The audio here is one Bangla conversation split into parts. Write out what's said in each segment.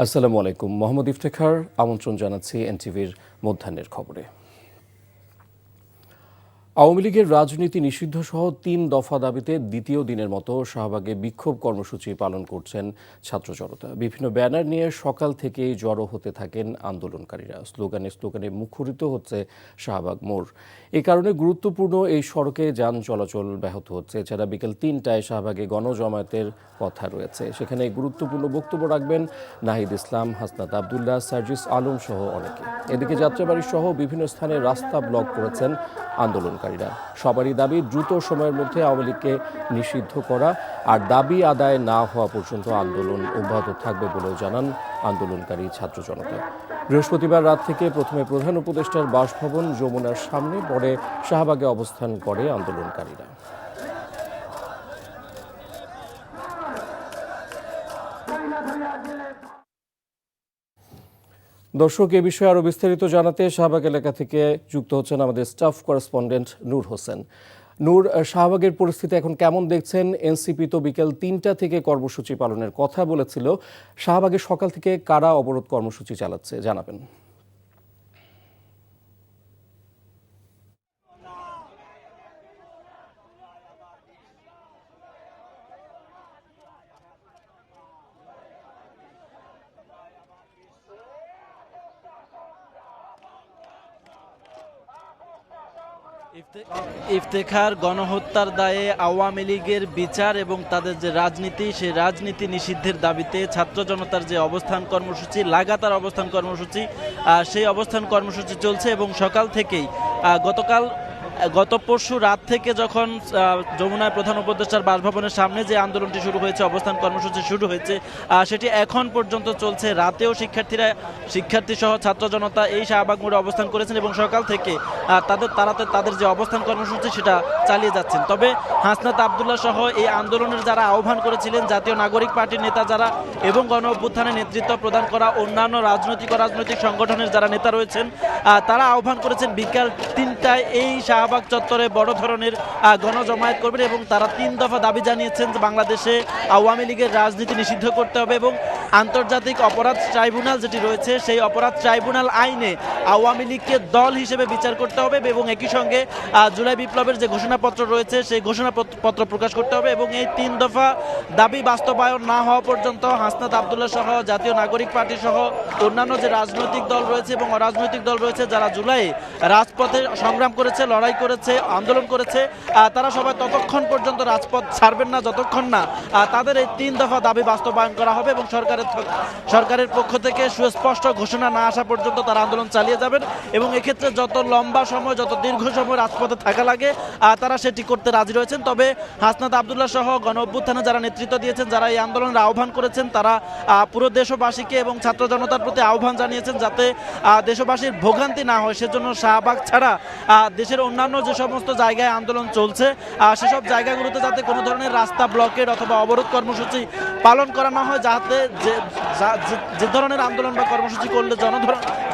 আসসালামু আলাইকুম। মোহাম্মদ ইফতেখার আমন্ত্রণ জানাচ্ছি এনটিভির মধ্যাহ্নের খবরে। আওয়ামী লীগের রাজনীতি নিষিদ্ধ সহ ৩ দফা দাবিতে দ্বিতীয় দিনের মতো শাহবাগে বিক্ষোভ কর্মসূচি পালন করছেন ছাত্র জনতা। বিভিন্ন ব্যানার নিয়ে সকাল থেকেই জড়ো হতে থাকেন আন্দোলনকারীরা। স্লোগানে মুখরিত হচ্ছে শাহবাগ মোড়। এ কারণে গুরুত্বপূর্ণ এই সড়কে যান চলাচল ব্যাহত হচ্ছে। এছাড়া বিকেল ৩টায় শাহবাগে গণজমায়েতের কথা রয়েছে। সেখানে গুরুত্বপূর্ণ বক্তব্য রাখবেন নাহিদ ইসলাম, হাসনাত আবদুল্লাহ, সার্জিস আলম সহ অনেকে। এদিকে যাত্রাবাড়ি সহ বিভিন্ন স্থানে রাস্তা ব্লক করেছেন আন্দোলনকারীরা। সবারই দাবি দ্রুত সময়ের মধ্যে আওয়ামী লীগকে নিষিদ্ধ করা, আর দাবি আদায় না হওয়া পর্যন্ত আন্দোলন অব্যাহত থাকবে বলেও জানান আন্দোলনকারী ছাত্র জনতা। বৃহস্পতিবার রাত থেকে প্রথমে প্রধান উপদেষ্টার বাসভবন যমুনার সামনে, পরে শাহবাগে অবস্থান করে আন্দোলনকারীরা। দর্শক, এ বিষয়ে আরো বিস্তারিত জানাতে শাহবাগ এলাকা থেকে যুক্ত হচ্ছেন আমাদের স্টাফ করেসপন্ডেন্ট নূর হোসেন। নূর, শাহবাগের পরিস্থিতি এখন কেমন দেখছেন? এনসিপি তো বিকেল ৩টা থেকে কর্মসূচি পালনের কথা বলেছিল। শাহবাগে সকাল থেকে কারা অবরোধ কর্মসূচি চালাচ্ছে জানাবেন। ইফতেখার গণহত্যার দায়ে আওয়ামী লীগের বিচার এবং তাদের যে রাজনীতি, সেই রাজনীতি নিষিদ্ধের দাবিতে ছাত্র জনতার যে অবস্থান কর্মসূচি, লাগাতার অবস্থান কর্মসূচি, সেই অবস্থান কর্মসূচি চলছে এবং সকাল থেকেই গত পরশু রাত থেকে যখন যমুনায় প্রধান উপদেষ্টার বাসভবনের সামনে যে আন্দোলনটি শুরু হয়েছে, অবস্থান কর্মসূচি শুরু হয়েছে, সেটি এখন পর্যন্ত চলছে। রাতেও শিক্ষার্থী সহ ছাত্র জনতা এই শাহবাগ মোড়ে অবস্থান করেছেন এবং সকাল থেকে তাদের যে অবস্থান কর্মসূচি সেটা চালিয়ে যাচ্ছেন। তবে হাসনাত আবদুল্লাহ সহ এই আন্দোলনের যারা আহ্বান করেছিলেন, জাতীয় নাগরিক পার্টির নেতা যারা এবং গণ অভ্যুত্থানে নেতৃত্ব প্রদান করা অন্যান্য রাজনৈতিক সংগঠনের যারা নেতা রয়েছেন, তারা আহ্বান করেছেন বিকাল ৩টায় এই শাহবাগ চত্বরে বড় ধরনের গণজমায়েত করবেন এবং তারা ৩ দফা দাবি জানিয়েছেন যে বাংলাদেশে আওয়ামী লীগের রাজনীতি নিষিদ্ধ করতে হবে এবং আন্তর্জাতিক অপরাধ ট্রাইব্যুনাল যেটি রয়েছে সেই অপরাধ ট্রাইব্যুনাল আইনে আওয়ামী লীগকে দল হিসেবে বিচার করতে হবে এবং একই সঙ্গে জুলাই বিপ্লবের যে ঘোষণাপত্র রয়েছে সেই ঘোষণাপত্র প্রকাশ করতে হবে এবং এই ৩ দফা দাবি বাস্তবায়ন না হওয়া পর্যন্ত হাসনাত আবদুল্লাহ সহ জাতীয় নাগরিক পার্টি সহ অন্যান্য যে রাজনৈতিক দল রয়েছে এবং অরাজনৈতিক দল রয়েছে যারা জুলাই রাজপথে সংগ্রাম করেছে, লড়াই করেছে, আন্দোলন করেছে, তারা সবাই ততক্ষণ পর্যন্ত রাজপথ ছাড়বেন না যতক্ষণ না তাদের এই ৩ দফা দাবি বাস্তবায়ন করা হবে এবং সরকারের পক্ষ থেকে সুস্পষ্ট ঘোষণা না আসা পর্যন্ত তারা আন্দোলন চালিয়ে যাবেন এবং এক্ষেত্রে যত লম্বা সময়, যত দীর্ঘ সময় রাজপথে থাকা লাগে তারা সেটি করতে রাজি রয়েছেন। তবে হাসনাত আবদুল্লাহ সহ গণ অভ্যুত্থানে যারা নেতৃত্ব দিয়েছেন, যারা এই আন্দোলনের আহ্বান করেছেন, তারা পুরো দেশবাসীকে এবং ছাত্র জনতার প্রতি আহ্বান জানিয়েছেন যাতে দেশবাসীর ভোগান্তি না হয়, সেজন্য শাহবাগ ছাড়া দেশের অন্যান্য যে সমস্ত জায়গায় আন্দোলন চলছে সেসব জায়গাগুলোতে যাতে কোনো ধরনের রাস্তা ব্লকেট অথবা অবরোধ কর্মসূচি পালন করা না হয়, যাতে যে ধরনের আন্দোলন বা কর্মসূচি করলে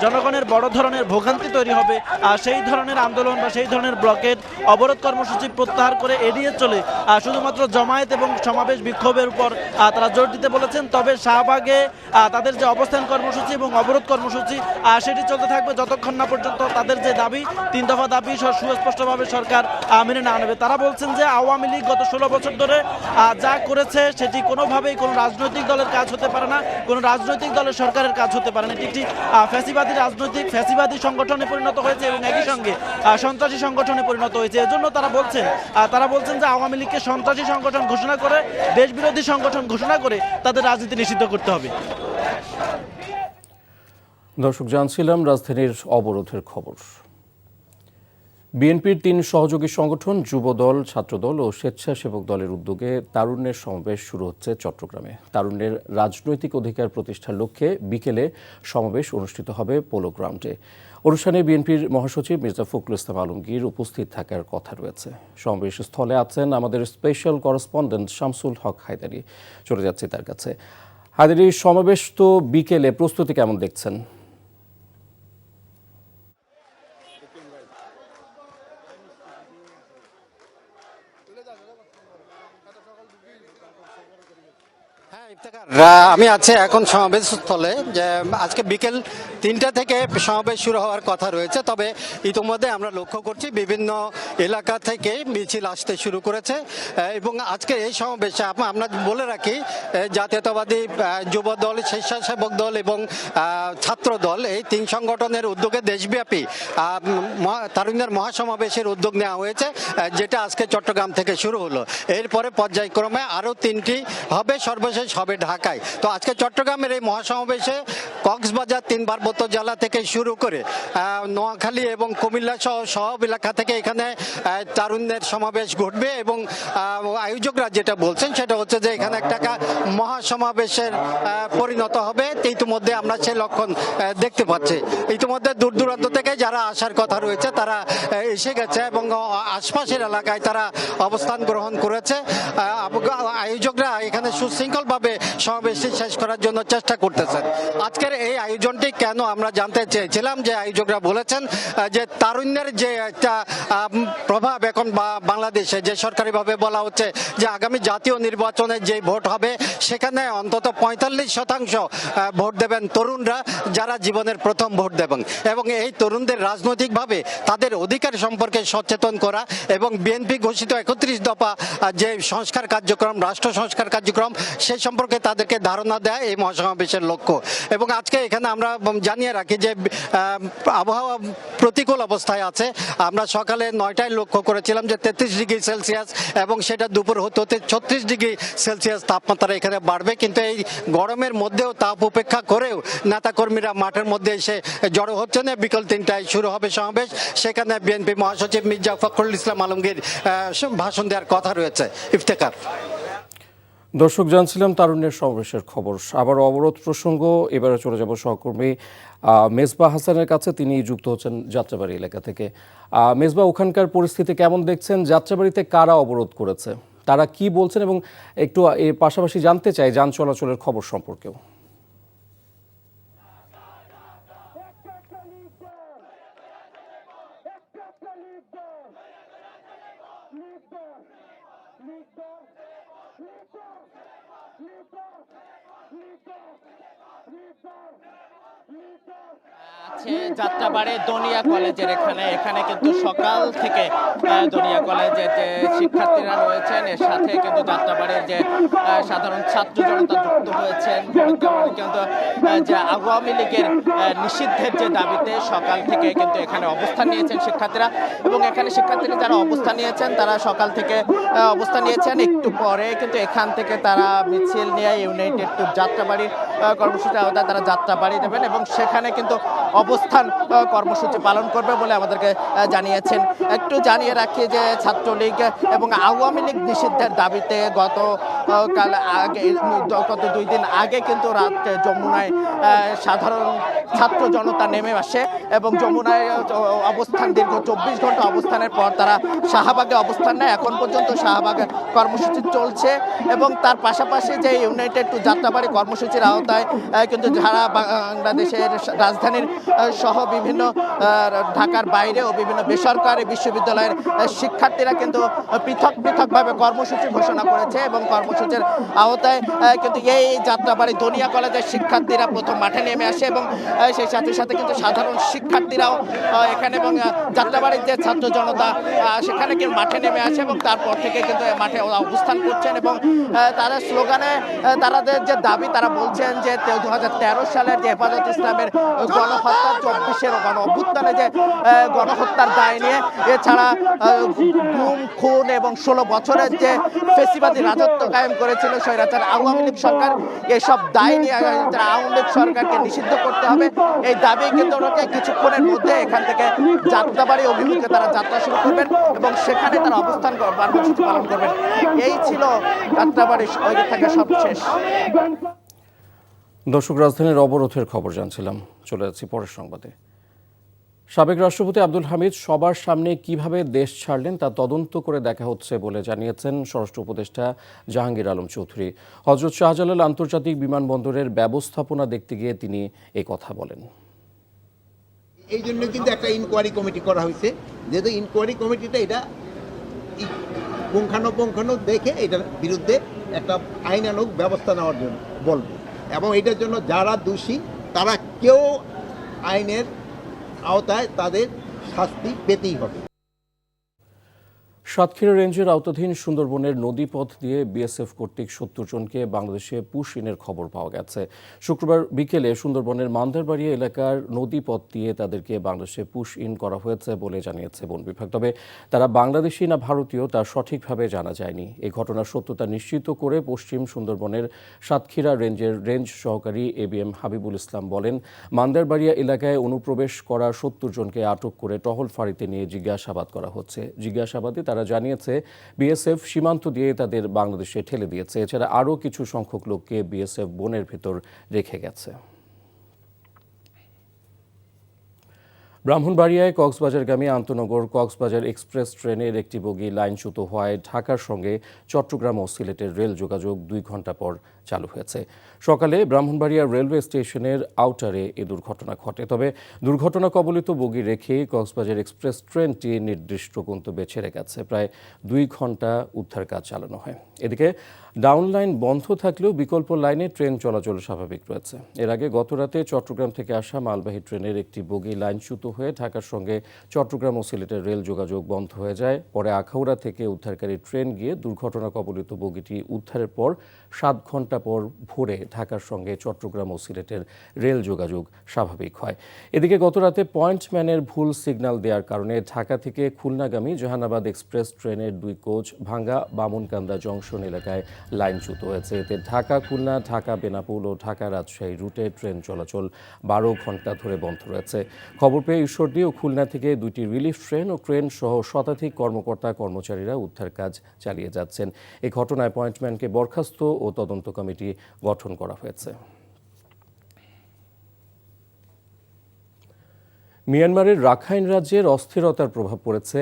জনগণের বড় ধরনের ভোগান্তি তৈরি হবে, সেই ধরনের আন্দোলন বা সেই ধরনের ব্লকেট অবরোধ কর্মসূচি প্রত্যাহার করে এড়িয়ে চলে শুধুমাত্র জমায়েত এবং সমাবেশ বিক্ষোভের উপর তারা জোর দিতে বলেছেন। তবে শাহবাগে তাদের যে অবস্থান কর্মসূচি এবং অবরোধ কর্মসূচি সেটি চলতে থাকবে যতক্ষণ না পর্যন্ত তাদের যে দাবি, ৩ দফা দাবি সুস্পষ্টভাবে সরকার মেনে না নেবে। তারা বলছেন যে আওয়ামী লীগ গত 16 বছর ধরে যা করেছে সেটি কোনোভাবেই কোনো রাজনৈতিক দলের কাজ হতে পারে না, কোনো রাজনৈতিক দলের সরকারের কাজ হতে পারে না। এটি একটি ফ্যাসিবাদী সংগঠনে পরিণত হয়েছে এবং একই সঙ্গে সন্ত্রাসী সংগঠনে পরিণত হয়েছে। এজন্য তারা বলছেন যে আওয়ামী লীগকে সন্ত্রাসী সংগঠন ঘোষণা করে, দেশবিরোধী সংগঠন ঘোষণা করে তাদের রাজনীতি নিষিদ্ধ করতে হবে। দর্শক, জানছিলাম রাজধানীর অবরোধের খবর। বিএনপির 3 সহযোগী সংগঠন যুবদল, ছাত্রদল ও স্বেচ্ছাসেবক দলের উদ্যোগে তারুণ্যের সমাবেশ শুরু হচ্ছে চট্টগ্রামে। তারুণ্যের রাজনৈতিক অধিকার প্রতিষ্ঠার লক্ষ্যে বিকেলে সমাবেশ অনুষ্ঠিত হবে পোলো গ্রাউন্ডে। অনুষ্ঠানে বিএনপির মহাসচিব মির্জা ফখরুল ইসলাম আলমগীর উপস্থিত থাকার কথা রয়েছে। সমাবেশ স্থলে আছেন আমাদের স্পেশাল করেসপন্ডেন্ট শামসুল হক হায়দারি। চলে যাচ্ছি তার কাছে। হায়দারি, সমাবেশ তো বিকেলে, প্রস্তুতি কেমন দেখছেন? আমি আছি এখন সমাবেশ স্থলে, যে আজকে বিকেল 3টা থেকে সমাবেশ শুরু হওয়ার কথা রয়েছে। তবে ইতিমধ্যে আমরা লক্ষ্য করছি বিভিন্ন এলাকা থেকে মিছিল আসতে শুরু করেছে এবং আজকে এই সমাবেশে আমরা বলে রাখি জাতীয়তাবাদী যুব দল, স্বেচ্ছাসেবক দল এবং ছাত্র দল, এই 3 সংগঠনের উদ্যোগে দেশব্যাপী তারুণ্যের মহাসমাবেশের উদ্যোগ নেওয়া হয়েছে, যেটা আজকে চট্টগ্রাম থেকে শুরু হলো। এরপরে পর্যায়ক্রমে আরও 3টি হবে, সর্বশেষ হবে ঢাকায়। তো আজকে চট্টগ্রামের এই মহাসমাবেশে কক্সবাজার 3 পার্বত্য জেলা থেকে শুরু করে নোয়াখালী এবং কুমিল্লা সহ সব এলাকা থেকে এখানে তারুণ্যের সমাবেশ ঘটবে এবং আয়োজকরা যেটা বলছেন সেটা হচ্ছে যে এখানে একটা মহাসমাবেশের পরিণত হবে। ইতিমধ্যে আমরা সেই লক্ষণ দেখতে পাচ্ছি। ইতিমধ্যে দূর দূরান্ত থেকে যারা আসার কথা রয়েছে তারা এসে গেছে এবং আশপাশের এলাকায় তারা অবস্থান গ্রহণ করেছে। আয়োজকরা এখানে সুশৃঙ্খলভাবে সমাবেশটি শেষ করার জন্য চেষ্টা করতেছেন। আজকের এই আয়োজনটি কেন আমরা জানতে চেয়েছিলাম, যে আয়োজকরা বলেছেন যে তারুণ্যের যে একটা প্রভাব এখন বাংলাদেশে, যে সরকারিভাবে বলা হচ্ছে যে আগামী জাতীয় নির্বাচনে যে ভোট হবে সেখানে অন্তত 45% ভোট দেবেন তরুণরা, যারা জীবনের প্রথম ভোট দেবেন। এবং এই তরুণদের রাজনৈতিকভাবে তাদের অধিকার সম্পর্কে সচেতন করা এবং বিএনপি ঘোষিত 31 দফা যে সংস্কার কার্যক্রম, রাষ্ট্র সংস্কার কার্যক্রম, সেই সম্পর্কে তাদেরকে ধারণা দেয় এই মহাসমাবেশের লক্ষ্য। এবং আজকে এখানে আমরা জানিয়ে রাখি যে আবহাওয়া প্রতিকূল অবস্থায় আছে। আমরা সকালে 9টায় লক্ষ্য করেছিলাম যে 33 ডিগ্রি সেলসিয়াস এবং সেটা দুপুর হতে হতে 36 ডিগ্রি সেলসিয়াস তাপমাত্রা এখানে বাড়বে। কিন্তু এই গরমের মধ্যেও তাপ উপেক্ষা করেও নেতাকর্মীরা মাঠের মধ্যে এসে জড়ো হচ্ছে না। বিকেল 3টায় শুরু হবে সমাবেশ। সেখানে বিএনপি মহাসচিব মির্জা ফখরুল ইসলাম আলমগীর ভাষণ দেওয়ার কথা রয়েছে। ইফতেখার। দর্শক, জানছিলাম তারুণ্যের সমাবেশের খবর। আবার অবরোধ প্রসঙ্গ, এবারে চলে যাব সহকর্মী মেজবা হাসানের কাছে। তিনি যুক্ত হচ্ছেন যাত্রাবাড়ি এলাকা থেকে। মেজবা, ওখানকার পরিস্থিতি কেমন দেখছেন? যাত্রাবাড়িতে কারা অবরোধ করেছে, তারা কি বলছেন, এবং একটু এর পাশাপাশি জানতে চাই যান চলাচলের খবর সম্পর্কেও। আছে যাত্রাবাড়ি দনিয়া কলেজের এখানে কিন্তু সকাল থেকে দনিয়া কলেজের যে শিক্ষার্থীরা রয়েছেন, এর সাথে কিন্তু যাত্রাবাড়ির যে সাধারণ ছাত্র জনতা যুক্ত হয়েছেন। কিন্তু যে আওয়ামী লীগের নিষিদ্ধের যে দাবিতে সকাল থেকে কিন্তু এখানে অবস্থান নিয়েছেন শিক্ষার্থীরা, এবং এখানে শিক্ষার্থীরা যারা অবস্থান নিয়েছেন তারা সকাল থেকে অবস্থান নিয়েছেন। একটু পরে কিন্তু এখান থেকে তারা মিছিল নিয়ে ইউনাইটেড টু যাত্রাবাড়ির কর্মসূচির আওতায় তারা যাত্রাবাড়ি দেবেন এবং সেখানে কিন্তু অবস্থান কর্মসূচি পালন করবে বলে আমাদেরকে জানিয়েছেন। একটু জানিয়ে রাখি যে ছাত্রলীগ এবং আওয়ামী লীগ নিষিদ্ধের দাবিতে গত 2 দিন আগে কিন্তু রাতে যমুনায় সাধারণ ছাত্র জনতা নেমে আসে এবং যমুনায় অবস্থান দীর্ঘ 24 ঘন্টা অবস্থানের পর তারা শাহবাগে অবস্থান নেয়। এখন পর্যন্ত শাহবাগে কর্মসূচি চলছে এবং তার পাশাপাশি যে ইউনাইটেড টু যাত্রাবাড়ি কর্মসূচির আওতায় কিন্তু যারা বাংলাদেশের রাজধানীর সহ বিভিন্ন ঢাকার বাইরে ও বিভিন্ন বেসরকারি বিশ্ববিদ্যালয়ের শিক্ষার্থীরা কিন্তু পৃথকভাবে কর্মসূচি ঘোষণা করেছে এবং কর্মসূচির আওতায় কিন্তু এই যাত্রাবাড়ি দনিয়া কলেজের শিক্ষার্থীরা প্রথম মাঠে নেমে আসে এবং সেই সাথে সাথে কিন্তু সাধারণ শিক্ষার্থীরাও এখানে এবং যাত্রাবাড়ির যে ছাত্র জনতা সেখানে কিন্তু মাঠে নেমে আসে এবং তারপর থেকে কিন্তু মাঠে অবস্থান করছেন এবং তারা স্লোগানে তাদের যে দাবি, তারা বলছেন যে 2013 সালের যে হেফাজত ইসলামের গণহত্যা, 24-এর গণ অভ্যুত্থানে যে গণহত্যার দায় নিয়ে, এছাড়া গুম খুন এবং 16 বছরের যে ফেসিবাদী রাজত্ব কায়েম করেছিল স্বৈরাচার আওয়ামী লীগ সরকার, এসব দায় নিয়ে আওয়ামী লীগ সরকারকে নিষিদ্ধ করতে হবে, এই দাবি কিন্তু কিছুক্ষণের মধ্যে এখান থেকে যাত্রাবাড়ি অভিমুখে তারা যাত্রা শুরু করবেন এবং সেখানে তারা অবস্থান কর্মসূচি পালন করবেন। এই ছিল যাত্রাবাড়ি থেকে সবশেষ। দর্শক, রাজধানীর অবরোধের খবর জানছিলাম। চলে যাচ্ছি পরের সংবাদে। সাবেক রাষ্ট্রপতি আব্দুল হামিদ সবার সামনে কিভাবে দেশ ছাড়লেন তা তদন্ত করে দেখা হচ্ছে বলে জানিয়েছেন স্বরাষ্ট্র উপদেষ্টা জাহাঙ্গীর আলম চৌধুরী। হযরত শাহজালাল আন্তর্জাতিক বিমানবন্দরের ব্যবস্থাপনা দেখতে গিয়ে তিনি এই কথা বলেন। এই জন্য কিন্তু একটা ইনকোয়ারি কমিটি করা হয়েছে, যেহেতু ইনকোয়ারি কমিটিটা এটা পুঙ্খানুপুঙ্খানু দেখে এটার বিরুদ্ধে একটা আইনানুগ ব্যবস্থা নেওয়ার জন্য বলবো, এবং এটার জন্য যারা দোষী তারা কেউ আইনের আওতায় তাদের শাস্তি পেতেই হবে। সাতক্ষীরা রেঞ্জের আওতাধীন সুন্দরবনের নদীপথ দিয়ে বিএসএফ কর্তৃক ৭০ জনকে বাংলাদেশে পুশ ইনের খবর পাওয়া গেছে। শুক্রবার বিকেলে সুন্দরবনের মান্দারবাড়িয়া এলাকার নদীপথ দিয়ে তাদেরকে বাংলাদেশে পুশ ইন করা হয়েছে বলে জানিয়েছে বন বিভাগ। তবে তারা বাংলাদেশি না ভারতীয় তা সঠিকভাবে জানা যায়নি। এই ঘটনার সত্যতা নিশ্চিত করে পশ্চিম সুন্দরবনের সাতক্ষীরা রেঞ্জের রেঞ্জ সহকারী এবিএম হাবিবুল ইসলাম বলেন, মান্দারবাড়িয়া এলাকায় অনুপ্রবেশ করা ৭০ জনকে আটক করে টহল ফাঁড়িতে নিয়ে জিজ্ঞাসাবাদ করা হচ্ছে। জিজ্ঞাসাবাদে তারা জানিয়েছে বিএসএফ সীমান্ত দিয়ে তাদের বাংলাদেশে ঠেলে দিয়েছে। এছাড়া আরও কিছু সংখ্যক লোককে বিএসএফ বনের ভেতর রেখে গেছে। ব্রাহ্মণবাড়িয়ায় কক্সবাজারগামী আন্তনগর কক্সবাজার এক্সপ্রেস ট্রেনের একটি বগি লাইনচ্যুত হওয়ায় ঢাকার সঙ্গে চট্টগ্রাম ও সিলেটের রেল যোগাযোগ 2 ঘন্টা পর চালু হয়েছে। সকালে ব্রাহ্মণবাড়িয়া রেলওয়ে স্টেশনের আউটারে এ দুর্ঘটনা ঘটে। তবে দুর্ঘটনা কবলিত বগি রেখে কক্সবাজার এক্সপ্রেস ট্রেনটি নির্দিষ্ট গন্তব্যে ছেড়ে গেছে। প্রায় 2 ঘন্টা উদ্ধার কাজ চালানো হয়। এদিকে ডাউন লাইন বন্ধ থাকলেও বিকল্প লাইনে ট্রেন চলাচল স্বাভাবিক রয়েছে। এর আগে গতরাতে চট্টগ্রাম থেকে আসা মালবাহী ট্রেনের একটি বগি লাইনচ্যুত হয়ে ঢাকার সঙ্গে চট্টগ্রাম ও সিলেটের রেল যোগাযোগ বন্ধ হয়ে যায়। পরে আখাউড়া থেকে উদ্ধারকারী ট্রেন গিয়ে দুর্ঘটনা কবলিত বগিটি উদ্ধারের পর 7 ঘন্টা পর ভোরে ঢাকার সঙ্গে চট্টগ্রাম ও সিলেটের রেল যোগাযোগ স্বাভাবিক হয়। এদিকে গতরাতে পয়েন্টম্যানের ভুল সিগন্যাল দেওয়ার কারণে ঢাকা থেকে খুলনাগামী জাহানাবাদ এক্সপ্রেস ট্রেনের 2 কোচ ভাঙ্গা বামনকান্দা জংশন এলাকায় লাইনচ্যুত হয়েছে। এতে ঢাকা খুলনা, ঢাকা বেনাপোল ও ঢাকা রাজশাহী রুটে ট্রেন চলাচল 12 ঘন্টা ধরে বন্ধ রয়েছে। খবর পেয়ে ঈশ্বরদী ও খুলনা থেকে 2টি রিলিফ ট্রেন ও ট্রেন সহ শতাধিক কর্মকর্তা কর্মচারীরা উদ্ধার কাজ চালিয়ে যাচ্ছেন। এই ঘটনায় পয়েন্টম্যানকে বরখাস্ত ও তদন্ত কমিটি গঠন করা হয়েছে। মিয়ানমারের রাখাইন রাজ্যের অস্থিরতার প্রভাব পড়েছে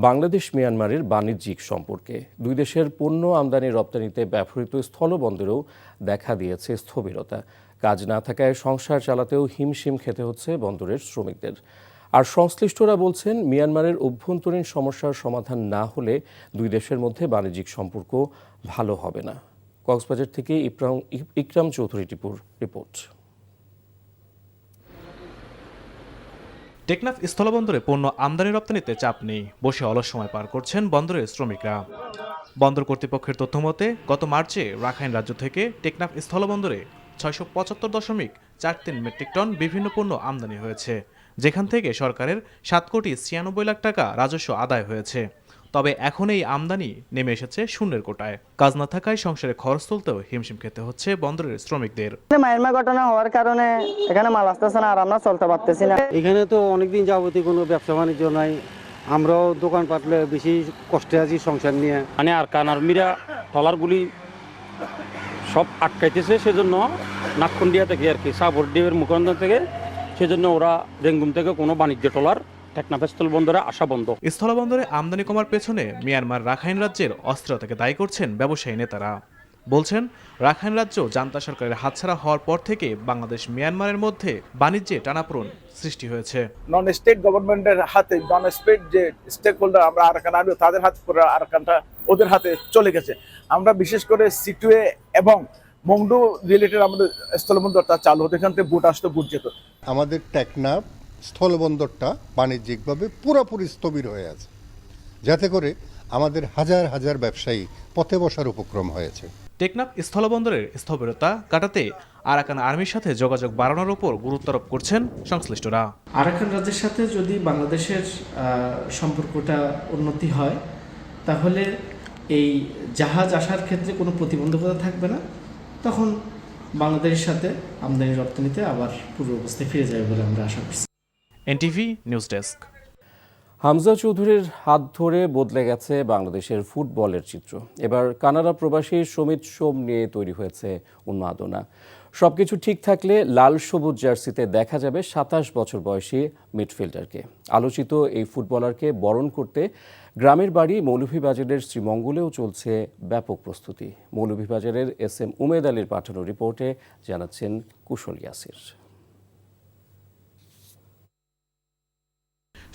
বাংলাদেশ মিয়ানমারের বাণিজ্যিক সম্পর্কে। 2 দেশের পণ্য আমদানি রপ্তানিতে ব্যবহৃত স্থলবন্দরেও দেখা দিয়েছে স্থবিরতা। কাজ না থাকায় সংসার চালাতেও হিমশিম খেতে হচ্ছে বন্দরের শ্রমিকদের। আর সংশ্লিষ্টরা বলছেন, মিয়ানমারের অভ্যন্তরীণ সমস্যার সমাধান না হলে 2 দেশের মধ্যে বাণিজ্যিক সম্পর্ক ভালো হবে না। কক্সবাজার থেকে ইকরাম চৌধুরী টিপুর রিপোর্ট। টেকনাফ স্থলবন্দরে পণ্য আমদানি রপ্তানিতে চাপ নেই, বসে অলস সময় পার করছেন বন্দরের শ্রমিকরা। বন্দর কর্তৃপক্ষের তথ্যমতে গত মার্চে রাখাইন রাজ্য থেকে টেকনাফ স্থলবন্দরে 675.43 মেট্রিক টন বিভিন্ন পণ্য আমদানি হয়েছে, যেখান থেকে সরকারের 7,96,00,000 টাকা রাজস্ব আদায় হয়েছে। তবে এখন এই আমদানি নেমে এসেছে শূন্যের কোটায়। কাজ না থাকায় সংসারে খরচ তুলতেও হিমশিম খেতে হচ্ছে বন্দরের শ্রমিকদের। মায়ানমার ঘটনা হওয়ার কারণে এখানে মাল আসতেছে না, আর আমরা চলতে পারতেছি না। এখানে তো অনেকদিন যাবতীয় কোনো ব্যবসা বাণিজ্য নাই, আমরাও দোকান পাটলে বেশি কষ্টে আছি সংসার নিয়ে। মানে আর কানারমিরা ট্রলারগুলি সব আটকাইতেছে, সেজন্য নাকখন্ডিয়া থেকে আর কি সাবর ডিমের মুখন্দর থেকে, সেজন্য ওরা রেঙ্গুম থেকে কোনো বাণিজ্য ট্রলার টেকনাফ স্থলবন্দরে আসা বন্ধ। স্থলবন্দরে আমদানি কমার পেছনে মিয়ানমার রাখাইন রাজ্যের অস্থিরতাকে দায়ী করছেন ব্যবসায়ী নেতারা। বলছেন, রাখাইন রাজ্য জান্তা সরকারের হাতছাড়া হওয়ার পর থেকে বাংলাদেশ মিয়ানমারের মধ্যে বাণিজ্যে টানাপোড়েন সৃষ্টি হয়েছে। নন স্টেট গভর্নমেন্টের হাতে, নন স্টেট যে স্টেক হোল্ডার আমরা আরাকান আর্মি, তাদের হাতে করে আরাকানটা ওদের হাতে চলে গেছে। আমরা বিশেষ করে সিটুয়ে এবং মংডু রিলেটেড আমাদের স্থলবন্দরটা চালু হতো, এখান থেকে বুট আসতো, বুট যেত। আমাদের টেকনাফ স্থলবন্দরটা বাণিজ্যিকভাবে পুরোপুরি স্থবির হয়ে আছে, যাতে করে আমাদের হাজার হাজার ব্যবসায়ী পথে বসার উপক্রম হয়েছে। টেকনাফ স্থলবন্দরের স্থবিরতা কাটাতে আরাকান আর্মির সাথে যোগাযোগ বাড়ানোর উপর গুরুত্ব আরোপ করছেন সংশ্লিষ্টরা। আরাকান রাজ্যের সাথে যদি বাংলাদেশের সম্পর্কটা উন্নতি হয়, তাহলে এই জাহাজ আসার ক্ষেত্রে কোনো প্রতিবন্ধকতা থাকবে না। তখন বাংলাদেশের সাথে আমদানি রপ্তানিতে আবার পূর্ব অবস্থায় ফিরে যাবে বলে আমরা আশা করছি। NTV news desk. হামজা চৌধুরীর হাত ধরে বদলে গেছে বাংলাদেশের ফুটবলের চিত্র। এবার কানাডা প্রবাসী সমিত সোম নিয়ে তৈরি হয়েছে উন্মাদনা। সবকিছু ঠিক থাকলে লাল সবুজ জার্সিতে দেখা যাবে 27 বছর বয়সী মিডফিল্ডারকে। আলোচিত এই ফুটবলারকে বরণ করতে গ্রামের বাড়ি মৌলভীবাজারের শ্রীমঙ্গলেও চলছে ব্যাপক প্রস্তুতি। মৌলভীবাজারের SM উমেদ আলীর পাঠানো রিপোর্টে জানাচ্ছেন কুশল ইয়াসির।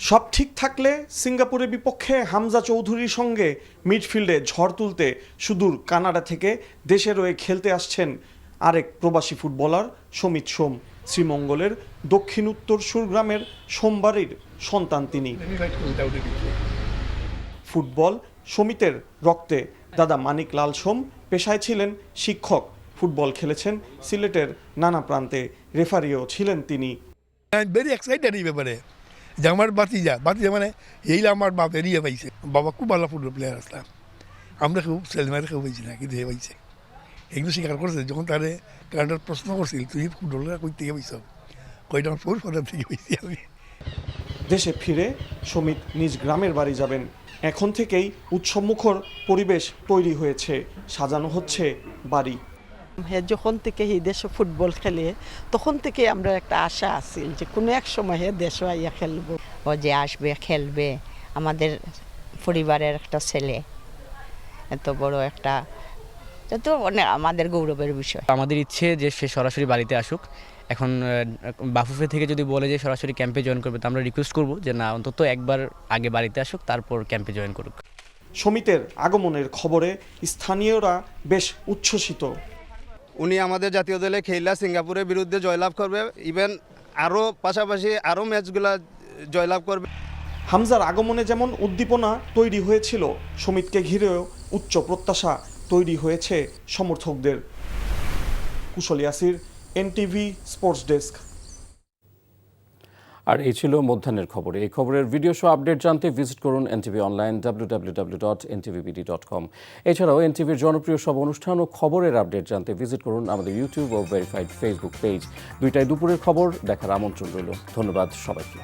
সব ঠিক থাকলে সিঙ্গাপুরের বিপক্ষে হামজা চৌধুরীর সঙ্গে মিডফিল্ডে ঝড় তুলতে সুদূর কানাডা থেকে দেশের হয়ে খেলতে আসছেন আরেক প্রবাসী ফুটবলার সমিত সোম। শ্রীমঙ্গলের দক্ষিণ উত্তর সুরগ্রামের সোমবাড়ির সন্তান তিনি। ফুটবল সমিতের রক্তে। দাদা মানিক লাল সোম পেশায় ছিলেন শিক্ষক। ফুটবল খেলেছেন সিলেটের নানা প্রান্তে, রেফারিও ছিলেন তিনি। ভেরি এক্সাইটেড এই ব্যাপারে যে আমার বাতিজা মানে এই আমার বাপের ইয়ে পাইছে। বাবা খুব ভালো ফুটবল প্লেয়ার আসলাম, আমরা খুব ছেলেমেয়েরা কেউ পাইছি না, কিন্তু হে পাইছে। এগুলো স্বীকার করেছে যখন তারে কানাডার প্রশ্ন করছিল তুই ফুটবলরা কই থেকে পাইছ, কয়টা আমার পৌর কথা থেকে পাইছি আমি। দেশে ফিরে সমিত নিজ গ্রামের বাড়ি যাবেন। এখন থেকেই উৎসবমুখর পরিবেশ তৈরি হয়েছে, সাজানো হচ্ছে বাড়ি। যখন থেকে এই দেশে ফুটবল খেলে তখন থেকে আমরা একটা আশা আছিল যে কোনো এক সময় দেশে আইয়া খেলবো। ও যে আসবে খেলবে, আমাদের পরিবারের একটা ছেলে, এত বড় একটা, তো অনেক আমাদের গৌরবের বিষয়। আমাদের ইচ্ছে যে সে সরাসরি বাড়িতে আসুক। এখন বাফুফে থেকে যদি বলে যে সরাসরি ক্যাম্পে জয়েন করবে, তো আমরা রিকোয়েস্ট করব যে না, অন্তত একবার আগে বাড়িতে আসুক, তারপর ক্যাম্পে জয়েন করুক। সমিতের আগমনের খবরে স্থানীয়রা বেশ উচ্ছ্বসিত। উনি আমাদের জাতীয় দলে খেলা সিঙ্গাপুরের বিরুদ্ধে জয়লাভ করবে, ইভেন আরও পাশাপাশি আরও ম্যাচগুলা জয়লাভ করবে। হামজার আগমনে যেমন উদ্দীপনা তৈরি হয়েছিল, সমিতকে ঘিরেও উচ্চ প্রত্যাশা তৈরি হয়েছে সমর্থকদের। কুশল ইয়াসির, এনটিভি স্পোর্টস ডেস্ক। আর এই ছিল মধ্যাহ্নের খবর। এই খবরের ভিডিও শো আপডেট জানতে ভিজিট করুন এনটিভি অনলাইন www.ntvbd.com। এছাড়াও এনটিভির জনপ্রিয় সব অনুষ্ঠান ও খবরের আপডেট জানতে ভিজিট করুন আমাদের ইউটিউব ও ভেরিফাইড ফেসবুক পেজ। 2টায় দুপুরের খবর দেখার আমন্ত্রণ রইল। ধন্যবাদ সবাইকে।